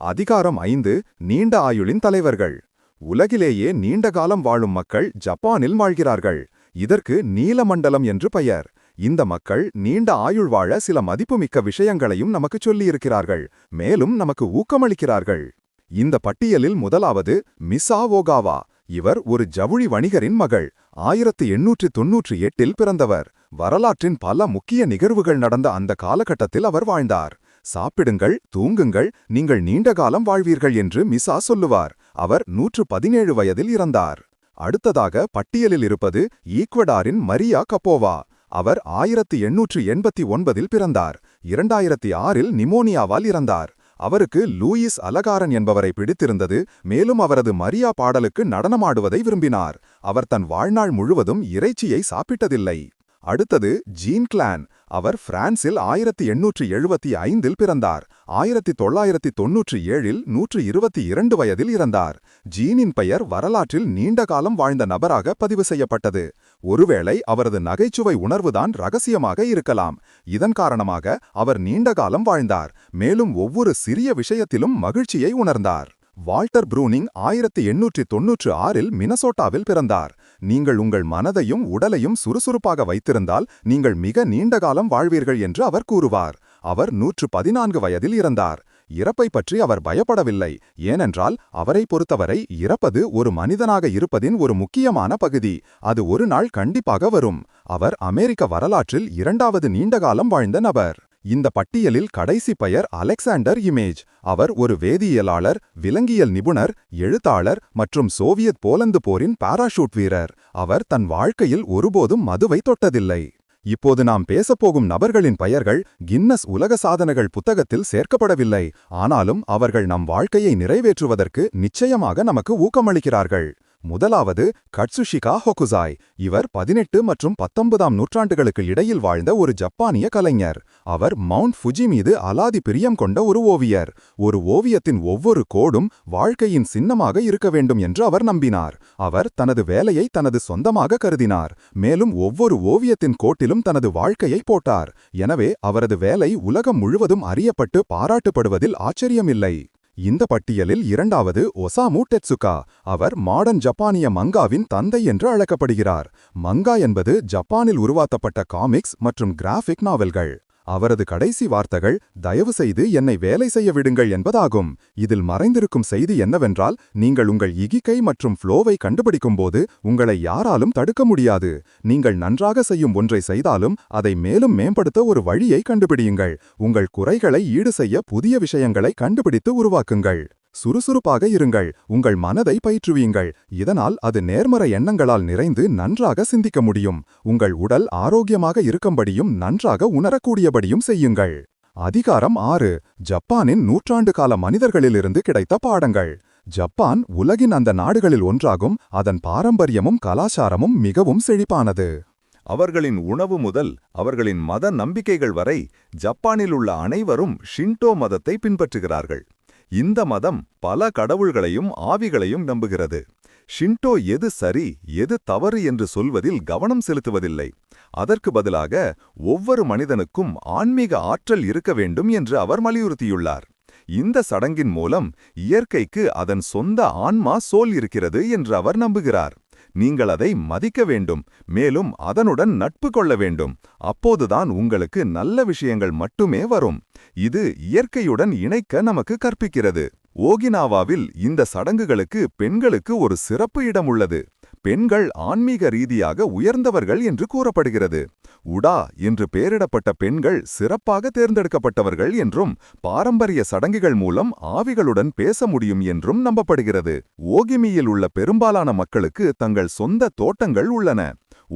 அதிகாரம் 5. நீண்ட ஆயுளின் தலைவர்கள். உலகிலேயே நீண்ட காலம் வாழும் மக்கள் ஜப்பானில் வாழ்கிறார்கள். இதற்கு நீலமண்டலம் என்று பெயர். இந்த மக்கள் நீண்ட ஆயுள் வாழ சில மதிப்புமிக்க விஷயங்களையும் நமக்கு சொல்லியிருக்கிறார்கள், மேலும் நமக்கு ஊக்கமளிக்கிறார்கள். இந்த பட்டியலில் முதலாவது மிசா ஓகாவா. இவர் ஒரு ஜவுளி வணிகரின் மகள். 1898இல் பிறந்தவர். வரலாற்றின் பல முக்கிய நிகழ்வுகள் நடந்த அந்த காலகட்டத்தில் அவர் வாழ்ந்தார். சாப்பிடுங்கள், தூங்குங்கள், நீங்கள் நீண்ட காலம் வாழ்வீர்கள் என்று மிசா சொல்லுவார். அவர் 117 வயதில் இறந்தார். அடுத்ததாக பட்டியலில் இருப்பது ஈக்வடாரின் மரியா கப்போவா. அவர் 1889இல் பிறந்தார். 2006இல் நிமோனியாவால் இறந்தார். அவருக்கு லூயிஸ் அலகாரன் என்பவரை பிடித்திருந்தது, மேலும் அவரது மரியா பாடலுக்கு நடனமாடுவதை விரும்பினார். அவர் தன் வாழ்நாள் முழுவதும் இறைச்சியை சாப்பிட்டதில்லை. அடுத்தது ஜீன் கிளான். அவர் பிரான்சில் 1875இல் பிறந்தார். 1997இல் 122 வயதில் இறந்தார். ஜீனின் பெயர் வரலாற்றில் நீண்ட காலம் வாழ்ந்த நபராக பதிவு செய்யப்பட்டது. ஒருவேளை அவரது நகைச்சுவை உணர்வுதான் ரகசியமாக இருக்கலாம். இதன் காரணமாக அவர் நீண்ட காலம் வாழ்ந்தார், மேலும் ஒவ்வொரு சிறிய விஷயத்திலும் மகிழ்ச்சியை உணர்ந்தார். வால்டர் ப்ரூனிங் 1896இல் மினசோட்டாவில் பிறந்தார். நீங்கள் உங்கள் மனதையும் உடலையும் சுறுசுறுப்பாக வைத்திருந்தால் நீங்கள் மிக நீண்ட காலம் வாழ்வீர்கள் என்று அவர் கூறுவார். அவர் 114 வயதில் இறந்தார். இறப்பை பற்றி அவர் பயப்படவில்லை, ஏனென்றால் அவரை பொறுத்தவரை இறப்பது ஒரு மனிதனாக இருப்பதின் ஒரு முக்கியமான பகுதி. அது ஒரு நாள் கண்டிப்பாக வரும். அவர் அமெரிக்க வரலாற்றில் 2வது நீண்டகாலம் வாழ்ந்த நபர். இந்த பட்டியலில் கடைசி பெயர் அலெக்சாண்டர் இமேஜ். அவர் ஒரு வேதியியலாளர், விலங்கியல் நிபுணர், எழுத்தாளர் மற்றும் சோவியத் போலந்து போரின் பாராஷூட் வீரர். அவர் தன் வாழ்க்கையில் ஒருபோதும் மதுவை தொட்டதில்லை. இப்போது நாம் பேசப்போகும் நபர்களின் பெயர்கள் கின்னஸ் உலக சாதனைகள் புத்தகத்தில் சேர்க்கப்படவில்லை, ஆனாலும் அவர்கள் நம் வாழ்க்கையை நிறைவேற்றுவதற்கு நிச்சயமாக நமக்கு ஊக்கமளிக்கிறார்கள். முதலாவது கட்சுஷிகா ஹொகுசாய். இவர் 18 மற்றும் 19ஆம் நூற்றாண்டுகளுக்கு இடையில் வாழ்ந்த ஒரு ஜப்பானிய கலைஞர். அவர் மவுண்ட் ஃபுஜி மீது அலாதி பிரியம் கொண்ட ஒரு ஓவியர். ஒரு ஓவியத்தின் ஒவ்வொரு கோடும் வாழ்க்கையின் சின்னமாக இருக்க வேண்டும் என்று அவர் நம்பினார். அவர் தனது வேலையை தனது சொந்தமாக கருதினார். மேலும் ஒவ்வொரு ஓவியத்தின் கோட்டிலும் தனது வாழ்க்கையை போட்டார். எனவே அவரது வேலை உலகம் முழுவதும் அறியப்பட்டு பாராட்டப்படுவதில் ஆச்சரியமில்லை. இந்த பட்டியலில் இரண்டாவது ஒசாமு டெட்சுகா. அவர் மாடர்ன் ஜப்பானிய மங்காவின் தந்தை என்று அழைக்கப்படுகிறார். மங்கா என்பது ஜப்பானில் உருவாக்கப்பட்ட காமிக்ஸ் மற்றும் கிராஃபிக் நாவல்கள். அவரது கடைசி வார்த்தைகள் "தயவு செய்து என்னை வேலை செய்ய விடுங்கள்" என்பதாகும். இதில் மறைந்திருக்கும் செய்தி என்னவென்றால், நீங்கள் உங்கள் இகிகை மற்றும் ஃப்ளோவை கண்டுபிடிக்கும்போது உங்களை யாராலும் தடுக்க முடியாது. நீங்கள் நன்றாக செய்யும் ஒன்றை செய்தாலும் அதை மேலும் மேம்படுத்த ஒரு வழியை கண்டுபிடியுங்கள். உங்கள் குறைகளை ஈடு செய்ய புதிய விஷயங்களை கண்டுபிடித்து உருவாக்குங்கள். சுறுசுறுப்பாக இருங்கள். உங்கள் மனதை பயிற்றுவீங்கள். இதனால் அது நேர்மறை எண்ணங்களால் நிறைந்து நன்றாக சிந்திக்க முடியும். உங்கள் உடல் ஆரோக்கியமாக இருக்கும்படியும் நன்றாக உணரக்கூடியபடியும் செய்யுங்கள். அதிகாரம் 6. ஜப்பானின் நூற்றாண்டு கால மனிதர்களிலிருந்து கிடைத்த பாடங்கள். ஜப்பான் உலகின் அந்த நாடுகளில் ஒன்றாகும். அதன் பாரம்பரியமும் கலாச்சாரமும் மிகவும் செழிப்பானது. அவர்களின் உணவு முதல் அவர்களின் மத நம்பிக்கைகள் வரை ஜப்பானில் உள்ள அனைவரும் ஷின்டோ மதத்தை பின்பற்றுகிறார்கள். இந்த மதம் பல கடவுள்களையும் ஆவிகளையும் நம்புகிறது. ஷின்டோ எது சரி எது தவறு என்று சொல்வதில் கவனம் செலுத்துவதில்லை. அதற்கு பதிலாக ஒவ்வொரு மனிதனுக்கும் ஆன்மீக ஆற்றல் இருக்க வேண்டும் என்று அவர் வலியுறுத்தியுள்ளார். இந்த சடங்கின் மூலம் இயற்கைக்கு அதன் சொந்த ஆன்மா சோல் இருக்கிறது என்று அவர் நம்புகிறார். நீங்கள் அதை மதிக்க வேண்டும், மேலும் அதனுடன் நட்பு கொள்ள வேண்டும். அப்போதுதான் உங்களுக்கு நல்ல விஷயங்கள் மட்டுமே வரும். இது இயற்கையுடன் இணைக்க நமக்கு கற்பிக்கிறது. ஓகினாவாவில் இந்த சடங்குகளுக்கு பெண்களுக்கு ஒரு சிறப்பு இடம் உள்ளது. பெண்கள் ஆன்மீக ரீதியாக உயர்ந்தவர்கள் என்று கூறப்படுகிறது. உடா என்று பெயரிடப்பட்ட பெண்கள் சிறப்பாக தேர்ந்தெடுக்கப்பட்டவர்கள் என்றும் பாரம்பரிய சடங்குகள் மூலம் ஆவிகளுடன் பேச முடியும் என்றும் நம்பப்படுகிறது. ஓகிமியில் உள்ள பெரும்பாலான மக்களுக்கு தங்கள் சொந்த தோட்டங்கள் உள்ளன.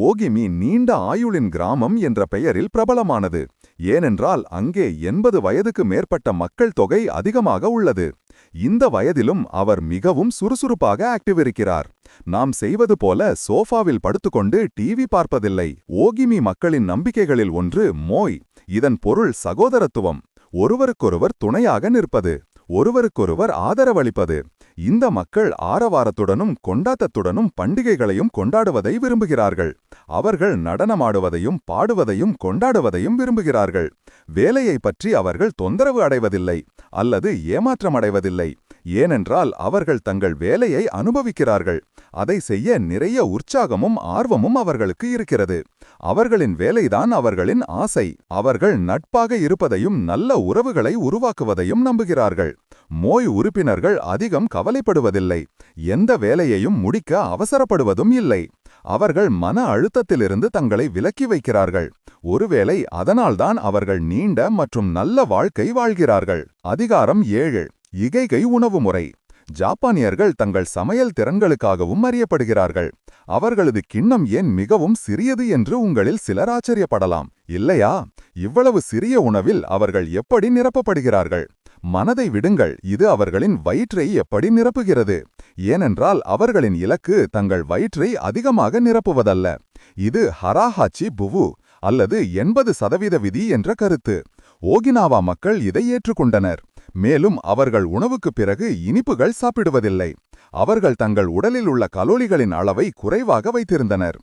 ஓகிமி நீண்ட ஆயுளின் கிராமம் என்ற பெயரில் பிரபலமானது. ஏனென்றால் அங்கே 80 வயதுக்கு மேற்பட்ட மக்கள் தொகை அதிகமாக உள்ளது. இந்த வயதிலும் அவர் மிகவும் சுறுசுறுப்பாக ஆக்டிவ் இருக்கிறார். நாம் செய்வது போல சோஃபாவில் படுத்துக்கொண்டு டிவி பார்ப்பதில்லை. ஓகிமி மக்களின் நம்பிக்கைகளில் ஒன்று மோய். இதன் பொருள் சகோதரத்துவம். ஒருவருக்கொருவர் துணையாக நிற்பது, ஒருவருக்கொருவர் ஆதரவளிப்பது. இந்த மக்கள் ஆரவாரத்துடனும் கொண்டாட்டத்துடனும் பண்டிகைகளையும் கொண்டாடுவதை விரும்புகிறார்கள். அவர்கள் நடனமாடுவதையும் பாடுவதையும் கொண்டாடுவதையும் விரும்புகிறார்கள். வேலையை பற்றி அவர்கள் தொந்தரவு அடைவதில்லை அல்லது ஏமாற்றம் அடைவதில்லை. ஏனென்றால் அவர்கள் தங்கள் வேலையை அனுபவிக்கிறார்கள். அதை செய்ய நிறைய உற்சாகமும் ஆர்வமும் அவர்களுக்கு இருக்கிறது. அவர்களின் வேலைதான் அவர்களின் ஆசை. அவர்கள் நட்பாக இருப்பதையும் நல்ல உறவுகளை உருவாக்குவதையும் நம்புகிறார்கள். மோய் உறுப்பினர்கள் அதிகம் கவலைப்படுவதில்லை. எந்த வேலையையும் முடிக்க அவசரப்படுவதும் இல்லை. அவர்கள் மன அழுத்தத்திலிருந்து தங்களை விலக்கி வைக்கிறார்கள். ஒருவேளை அதனால்தான் அவர்கள் நீண்ட மற்றும் நல்ல வாழ்க்கை வாழ்கிறார்கள். அதிகாரம் 7. இகைகை உணவு முறை. ஜப்பானியர்கள் தங்கள் சமையல் திறன்களுக்காகவும் அறியப்படுகிறார்கள். அவர்களது கிண்ணம் ஏன் மிகவும் சிறியது என்று உங்களில் சிலர் ஆச்சரியப்படலாம், இல்லையா? இவ்வளவு சிறிய உணவில் அவர்கள் எப்படி நிரப்பப்படுகிறார்கள்? மனதை விடுங்கள், இது அவர்களின் வயிற்றை எப்படி நிரப்புகிறது. ஏனென்றால் அவர்களின் இலக்கு தங்கள் வயிற்றை அதிகமாக நிரப்புவதல்ல. இது ஹராஹாச்சி புவு அல்லது 80% விதி என்ற கருத்து. ஓகினாவா மக்கள் இதை ஏற்றுக்கொண்டனர். மேலும் அவர்கள் உணவுக்குப் பிறகு இனிப்புகள் சாப்பிடுவதில்லை. அவர்கள் தங்கள் உடலில் உள்ள கலோரிகளின் அளவை குறைவாக வைத்திருந்தனர்.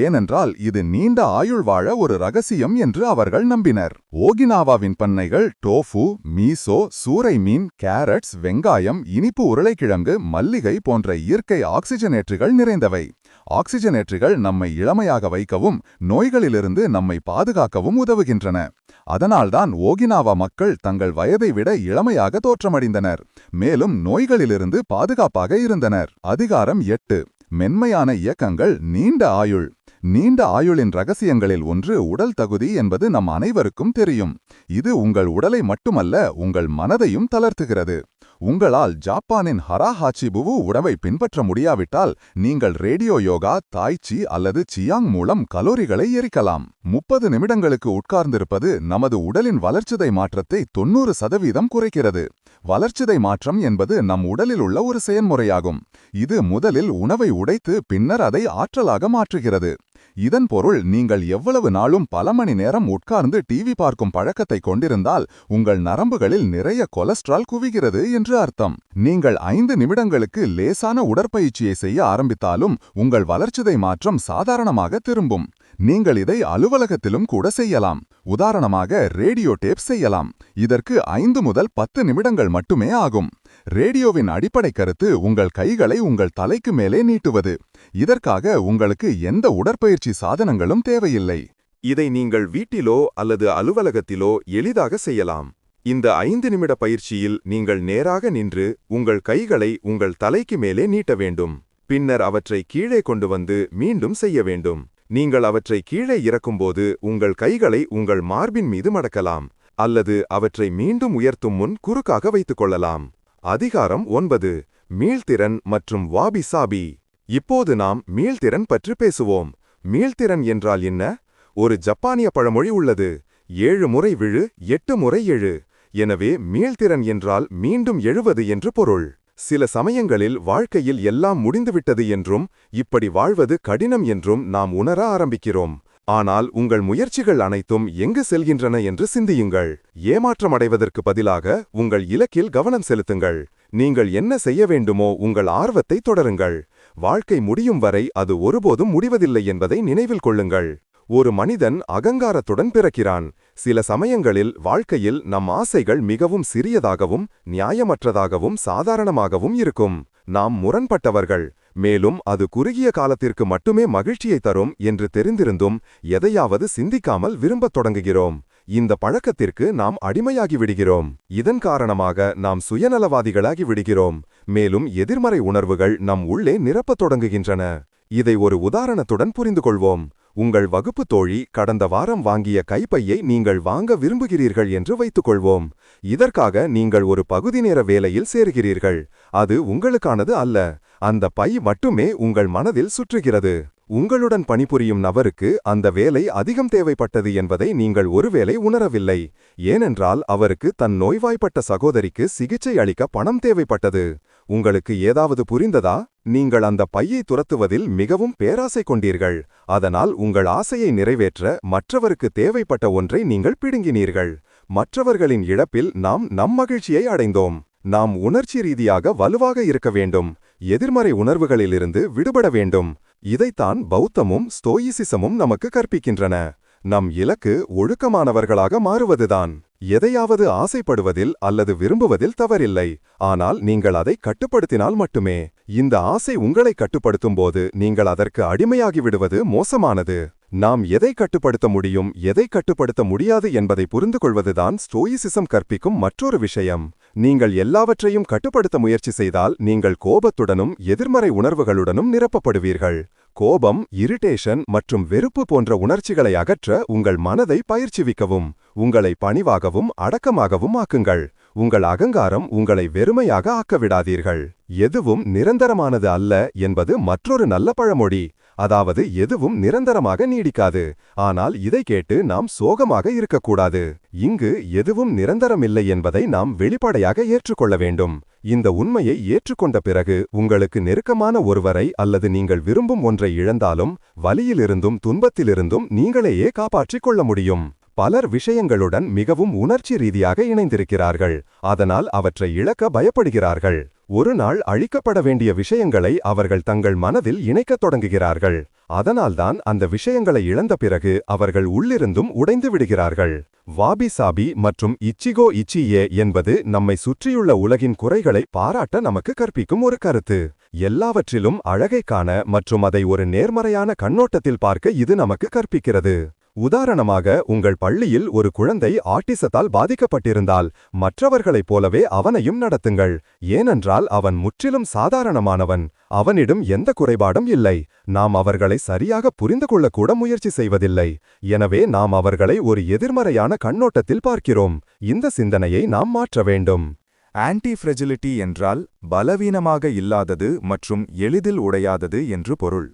ஏனென்றால் இது நீண்ட ஆயுள் வாழ ஒரு ரகசியம் என்று அவர்கள் நம்பினர். ஓகினாவாவின் பண்ணைகள் டோஃபு, மீசோ, சூறை மீன், கேரட்ஸ், வெங்காயம், இனிப்பு உருளைக்கிழங்கு, மல்லிகை போன்ற இயற்கை ஆக்சிஜனேற்றிகள் நிறைந்தவை. ஆக்சிஜனேற்றிகள் நம்மை இளமையாக வைக்கவும் நோய்களிலிருந்து நம்மை பாதுகாக்கவும் உதவுகின்றன. அதனால்தான் ஓகினாவா மக்கள் தங்கள் வயதை விட இளமையாக தோற்றமடைந்தனர். மேலும் நோய்களிலிருந்து பாதுகாப்பாக இருந்தனர். அதிகாரம் 8. மென்மையான இயக்கங்கள், நீண்ட ஆயுள். நீண்ட ஆயுளின் ரகசியங்களில் ஒன்று உடல் தகுதி என்பது நம் அனைவருக்கும் தெரியும். இது உங்கள் உடலை மட்டுமல்ல, உங்கள் மனதையும் தளர்த்துகிறது. உங்களால் ஜப்பானின் ஹராஹாச்சிபுவு உணவை பின்பற்ற முடியாவிட்டால் நீங்கள் ரேடியோ யோகா, தாய்ச்சி அல்லது சியாங் மூலம் கலோரிகளை எரிக்கலாம். 30 நிமிடங்களுக்கு உட்கார்ந்திருப்பது நமது உடலின் வளர்ச்சிதை மாற்றத்தை 90% குறைக்கிறது. வளர்ச்சிதை மாற்றம் என்பது நம் உடலில் உள்ள ஒரு செயல்முறையாகும். இது முதலில் உணவை உடைத்து பின்னர் அதை ஆற்றலாக மாற்றுகிறது. இதன் பொருள் நீங்கள் எவ்வளவு நாளும் பல மணி நேரம் உட்கார்ந்து டிவி பார்க்கும் பழக்கத்தை கொண்டிருந்தால் உங்கள் நரம்புகளில் நிறைய கொலஸ்ட்ரால் குவிகிறது என்று அர்த்தம். நீங்கள் 5 நிமிடங்களுக்கு லேசான உடற்பயிற்சியை செய்ய ஆரம்பித்தாலும் உங்கள் வளர்ச்சிதை மாற்றம் சாதாரணமாக திரும்பும். நீங்கள் இதை அலுவலகத்திலும் கூட செய்யலாம். உதாரணமாக ரேடியோ டேப் செய்யலாம். இதற்கு 5 முதல் 10 நிமிடங்கள் மட்டுமே ஆகும். ரேடியோவின் அடிப்படை கருத்து உங்கள் கைகளை உங்கள் தலைக்கு மேலே நீட்டுவது. இதற்காக உங்களுக்கு எந்த உடற்பயிற்சி சாதனங்களும் தேவையில்லை. இதை நீங்கள் வீட்டிலோ அல்லது அலுவலகத்திலோ எளிதாக செய்யலாம். இந்த 5 நிமிட பயிற்சியில் நீங்கள் நேராக நின்று உங்கள் கைகளை உங்கள் தலைக்கு மேலே நீட்ட வேண்டும். பின்னர் அவற்றை கீழே கொண்டு வந்து மீண்டும் செய்ய வேண்டும். நீங்கள் அவற்றை கீழே இறக்கும்போது உங்கள் கைகளை உங்கள் மார்பின் மீது மடக்கலாம் அல்லது அவற்றை மீண்டும் உயர்த்தும் முன் குறுக்காக வைத்துக் கொள்ளலாம். அதிகாரம் 9. மீள்திறன் மற்றும் வாபி சாபி. இப்போது நாம் மீள்திறன் பற்றி பேசுவோம். மீள்திறன் என்றால் என்ன? ஒரு ஜப்பானிய பழமொழி உள்ளது, 7 முறை விழு 8 முறை எழு. எனவே மீள்திறன் என்றால் மீண்டும் எழுவது என்று பொருள். சில சமயங்களில் வாழ்க்கையில் எல்லாம் முடிந்துவிட்டது என்றும் இப்படி வாழ்வது கடினம் என்றும் நாம் உணர ஆரம்பிக்கிறோம். ஆனால் உங்கள் முயற்சிகள் அனைத்தும் எங்கு செல்கின்றன என்று சிந்தியுங்கள். ஏமாற்றமடைவதற்கு பதிலாக உங்கள் இலக்கில் கவனம் செலுத்துங்கள். நீங்கள் என்ன செய்ய வேண்டுமோ உங்கள் ஆர்வத்தை தொடருங்கள். வாழ்க்கை முடியும் வரை அது ஒருபோதும் முடிவதில்லை என்பதை நினைவில் கொள்ளுங்கள். ஒரு மனிதன் அகங்காரத்துடன் பிறக்கிறான். சில சமயங்களில் வாழ்க்கையில் நம் ஆசைகள் மிகவும் சிறியதாகவும் நியாயமற்றதாகவும் சாதாரணமாகவும் இருக்கும். நாம் முரண்பட்டவர்கள். மேலும் அது குறுகிய காலத்திற்கு மட்டுமே மகிழ்ச்சியை தரும் என்று தெரிந்திருந்தும் எதையாவது சிந்திக்காமல் விரும்பத் தொடங்குகிறோம். இந்த பழக்கத்திற்கு நாம் அடிமையாகி விடுகிறோம். இதன் காரணமாக நாம் சுயநலவாதிகளாகி விடுகிறோம். மேலும் எதிர்மறை உணர்வுகள் நம் உள்ளே நிரப்பத் தொடங்குகின்றன. இதை ஒரு உதாரணத்துடன் புரிந்து கொள்வோம். உங்கள் வகுப்பு தோழி கடந்த வாரம் வாங்கிய கைப்பையை நீங்கள் வாங்க விரும்புகிறீர்கள் என்று வைத்துக்கொள்வோம். இதற்காக நீங்கள் ஒரு பகுதி நேர வேலையில் சேர்கிறீர்கள். அது உங்களுக்கானது அல்ல. அந்த பை மட்டுமே உங்கள் மனதில் சுற்றுகிறது. உங்களுடன் பணிபுரியும் நபருக்கு அந்த வேலை அதிகம் தேவைப்பட்டது என்பதை நீங்கள் ஒருவேளை உணரவில்லை. ஏனென்றால் அவருக்கு தன் நோய்வாய்ப்பட்ட சகோதரிக்கு சிகிச்சை அளிக்க பணம் தேவைப்பட்டது. உங்களுக்கு ஏதாவது புரிந்ததா? நீங்கள் அந்த பையை துரத்துவதில் மிகவும் பேராசை கொண்டீர்கள். அதனால் உங்கள் ஆசையை நிறைவேற்ற மற்றவருக்கு தேவைப்பட்ட ஒன்றை நீங்கள் பிடுங்கினீர்கள். மற்றவர்களின் இழப்பில் நாம் நம் மகிழ்ச்சியை அடைந்தோம். நாம் உணர்ச்சி ரீதியாக வலுவாக இருக்க வேண்டும். எதிர்மறை உணர்வுகளிலிருந்து விடுபட வேண்டும். இதைத்தான் பௌத்தமும் ஸ்தோயிசிசமும் நமக்கு கற்பிக்கின்றன. நம் இலக்கு ஒழுக்கமானவர்களாக மாறுவதுதான். எதையாவது ஆசைப்படுவதில் அல்லது விரும்புவதில் தவறில்லை. ஆனால் நீங்கள் அதை கட்டுப்படுத்தினால் மட்டுமே. இந்த ஆசை உங்களை கட்டுப்படுத்தும்போது நீங்கள் அதற்கு அடிமையாகி விடுவது மோசமானது. நாம் எதை கட்டுப்படுத்த முடியும், எதை கட்டுப்படுத்த முடியாது என்பதை புரிந்து கொள்வதுதான் ஸ்டோயிசிசம் கற்பிக்கும் மற்றொரு விஷயம். நீங்கள் எல்லாவற்றையும் கட்டுப்படுத்த முயற்சி செய்தால் நீங்கள் கோபத்துடனும் எதிர்மறை உணர்வுகளுடனும் நிரப்பப்படுவீர்கள். கோபம், இரிட்டேஷன் மற்றும் வெறுப்பு போன்ற உணர்ச்சிகளை அகற்ற உங்கள் மனதை பயிற்சிவிக்கவும். உங்களை பணிவாகவும் அடக்கமாகவும் ஆக்குங்கள். உங்கள் அகங்காரம் உங்களை வெறுமையாக ஆக்கவிடாதீர்கள். எதுவும் நிரந்தரமானது அல்ல என்பது மற்றொரு நல்ல பழமொழி. அதாவது எதுவும் நிரந்தரமாக நீடிக்காது. ஆனால் இதை கேட்டு நாம் சோகமாக இருக்கக்கூடாது. இங்கு எதுவும் நிரந்தரமில்லை என்பதை நாம் வெளிப்படையாக ஏற்றுக்கொள்ள வேண்டும். இந்த உண்மையை ஏற்றுக்கொண்ட பிறகு உங்களுக்கு நெருக்கமான ஒருவரை அல்லது நீங்கள் விரும்பும் ஒன்றை இழந்தாலும் வலியிலிருந்தும் துன்பத்திலிருந்தும் நீங்களையே காப்பாற்றிக் கொள்ள முடியும். பலர் விஷயங்களுடன் மிகவும் உணர்ச்சி ரீதியாக இணைந்திருக்கிறார்கள். அதனால் அவற்றை இழக்க பயப்படுகிறார்கள். ஒரு நாள் அழிக்கப்பட வேண்டிய விஷயங்களை அவர்கள் தங்கள் மனதில் இணைக்கத் தொடங்குகிறார்கள். அதனால்தான் அந்த விஷயங்களை இழந்த பிறகு அவர்கள் உள்ளிருந்தும் உடைந்து விடுகிறார்கள். வாபி சாபி மற்றும் இச்சிகோ இச்சியே என்பது நம்மை சுற்றியுள்ள உலகின் குறைகளை பாராட்ட நமக்கு கற்பிக்கும் ஒரு கருத்து. எல்லாவற்றிலும் அழகை காண மற்றும் அதை ஒரு நேர்மறையான கண்ணோட்டத்தில் பார்க்க இது நமக்கு கற்பிக்கிறது. உதாரணமாக, உங்கள் பள்ளியில் ஒரு குழந்தை ஆட்டிசத்தால் பாதிக்கப்பட்டிருந்தால் மற்றவர்களைப் போலவே அவனையும் நடத்துங்கள். ஏனென்றால் அவன் முற்றிலும் சாதாரணமானவன். அவனிடம் எந்த குறைபாடும் இல்லை. நாம் அவர்களை சரியாக புரிந்து கொள்ளக்கூட முயற்சி செய்வதில்லை. எனவே நாம் அவர்களை ஒரு எதிர்மறையான கண்ணோட்டத்தில் பார்க்கிறோம். இந்த சிந்தனையை நாம் மாற்ற வேண்டும். ஆன்டி ஃப்ரெஜிலிட்டி என்றால் பலவீனமாக இல்லாதது மற்றும் எளிதில் உடையாதது என்று பொருள்.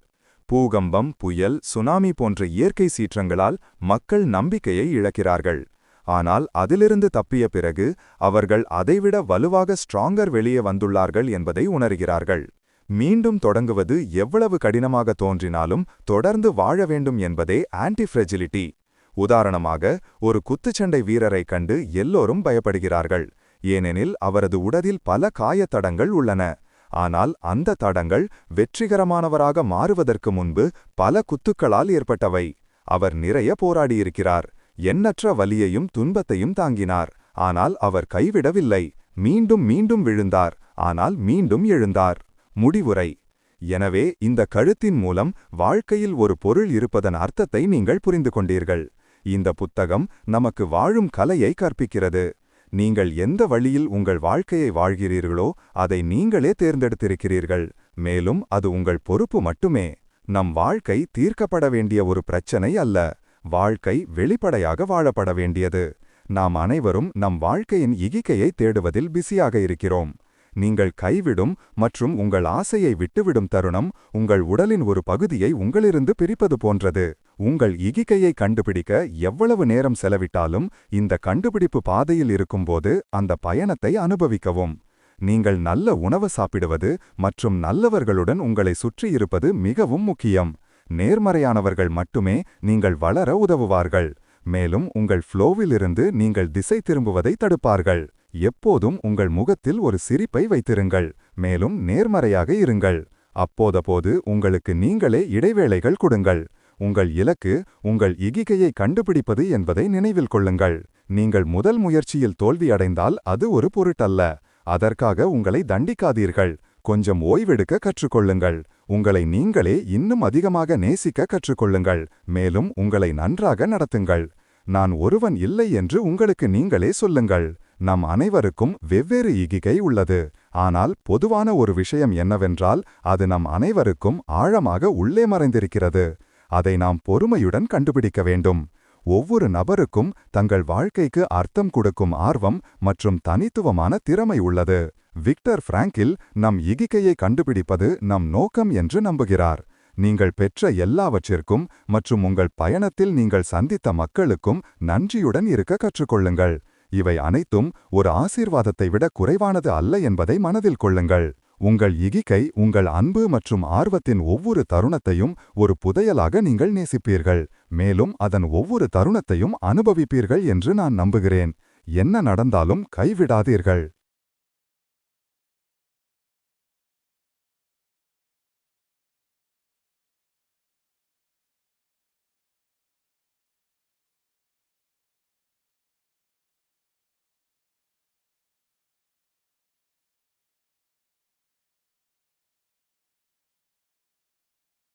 பூகம்பம், புயல், சுனாமி போன்ற இயற்கை சீற்றங்களால் மக்கள் நம்பிக்கையை இழக்கிறார்கள். ஆனால் அதிலிருந்து தப்பிய பிறகு அவர்கள் அதைவிட வலுவாக ஸ்ட்ராங்கர் வெளியே வந்துள்ளார்கள் என்பதை உணர்கிறார்கள். மீண்டும் தொடங்குவது எவ்வளவு கடினமாக தோன்றினாலும் தொடர்ந்து வாழ வேண்டும் என்பதே ஆன்டி ஃப்ரெஜிலிட்டி. உதாரணமாக, ஒரு குத்துச்சண்டை வீரரைக் கண்டு எல்லோரும் பயப்படுகிறார்கள். ஏனெனில் அவரது உடலில் பல காயத்தடங்கள் உள்ளன. ஆனால் அந்த தடங்கள் வெற்றிகரமானவராக மாறுவதற்கு முன்பு பல குத்துக்களால் ஏற்பட்டவை. அவர் நிறைய போராடியிருக்கிறார். எண்ணற்ற வலியையும் துன்பத்தையும் தாங்கினார். ஆனால் அவர் கைவிடவில்லை. மீண்டும் மீண்டும் விழுந்தார். ஆனால் மீண்டும் எழுந்தார். முடிவுரை. எனவே இந்த கருத்தின் மூலம் வாழ்க்கையில் ஒரு பொருள் இருப்பதன் அர்த்தத்தை நீங்கள் புரிந்து கொண்டீர்கள். இந்த புத்தகம் நமக்கு வாழும் கலையை கற்பிக்கிறது. நீங்கள் எந்த வழியில் உங்கள் வாழ்க்கையை வாழ்கிறீர்களோ அதை நீங்களே தேர்ந்தெடுத்திருக்கிறீர்கள். மேலும் அது உங்கள் பொறுப்பு மட்டுமே. நம் வாழ்க்கை தீர்க்கப்பட வேண்டிய ஒரு பிரச்சனை அல்ல. வாழ்க்கை வெளிப்படையாக வாழப்பட வேண்டியது. நாம் அனைவரும் நம் வாழ்க்கையின் இகிக்கையை தேடுவதில் பிஸியாக இருக்கிறோம். நீங்கள் கைவிடும் மற்றும் உங்கள் ஆசையை விட்டுவிடும் தருணம் உங்கள் உடலின் ஒரு பகுதியை உங்களிருந்து பிரிப்பது போன்றது. உங்கள் இகிக்கையை கண்டுபிடிக்க எவ்வளவு நேரம் செலவிட்டாலும் இந்த கண்டுபிடிப்பு பாதையில் இருக்கும்போது அந்த பயணத்தை அனுபவிக்கவும். நீங்கள் நல்ல உணவு சாப்பிடுவது மற்றும் நல்லவர்களுடன் உங்களை சுற்றி இருப்பது மிகவும் முக்கியம். நேர்மறையானவர்கள் மட்டுமே நீங்கள் வளர உதவுவார்கள். மேலும் உங்கள் ஃப்ளோவிலிருந்து நீங்கள் திசை திரும்புவதை தடுப்பார்கள். எப்போதும் உங்கள் முகத்தில் ஒரு சிரிப்பை வைத்திருங்கள். மேலும் நேர்மறையாக இருங்கள். அப்போதபோது உங்களுக்கு நீங்களே இடைவேளைகள் கொடுங்கள். உங்கள் இலக்கு உங்கள் இகிகையை கண்டுபிடிப்பது என்பதை நினைவில் கொள்ளுங்கள். நீங்கள் முதல் முயற்சியில் தோல்வியடைந்தால் அது ஒரு பொருட்டல்ல. அதற்காக உங்களை தண்டிக்காதீர்கள். கொஞ்சம் ஓய்வெடுக்க கற்றுக்கொள்ளுங்கள். உங்களை நீங்களே இன்னும் அதிகமாக நேசிக்க கற்றுக்கொள்ளுங்கள். மேலும் உங்களை நன்றாக நடத்துங்கள். நான் ஒருவன் இல்லை என்று உங்களுக்கு நீங்களே சொல்லுங்கள். நம் அனைவருக்கும் வெவ்வேறு இகிகை உள்ளது. ஆனால் பொதுவான ஒரு விஷயம் என்னவென்றால் அது நம் அனைவருக்கும் ஆழமாக உள்ளே மறைந்திருக்கிறது. அதை நாம் பொறுமையுடன் கண்டுபிடிக்க வேண்டும். ஒவ்வொரு நபருக்கும் தங்கள் வாழ்க்கைக்கு அர்த்தம் கொடுக்கும் ஆர்வம் மற்றும் தனித்துவமான திறமை உள்ளது. விக்டர் பிராங்கில் நம் இகிகையை கண்டுபிடிப்பது நம் நோக்கம் என்று நம்புகிறார். நீங்கள் பெற்ற எல்லாவற்றிற்கும் மற்றும் உங்கள் பயணத்தில் நீங்கள் சந்தித்த மக்களுக்கும் நன்றியுடன் இருக்க கற்றுக்கொள்ளுங்கள். இவை அனைத்தும் ஒரு ஆசீர்வாதத்தை விட குறைவானது அல்ல என்பதை மனதில் கொள்ளுங்கள். உங்கள் இகிகை உங்கள் அன்பு மற்றும் ஆர்வத்தின் ஒவ்வொரு தருணத்தையும் ஒரு புதையலாக நீங்கள் நேசிப்பீர்கள். மேலும் அதன் ஒவ்வொரு தருணத்தையும் அனுபவிப்பீர்கள் என்று நான் நம்புகிறேன். என்ன நடந்தாலும் கைவிடாதீர்கள்.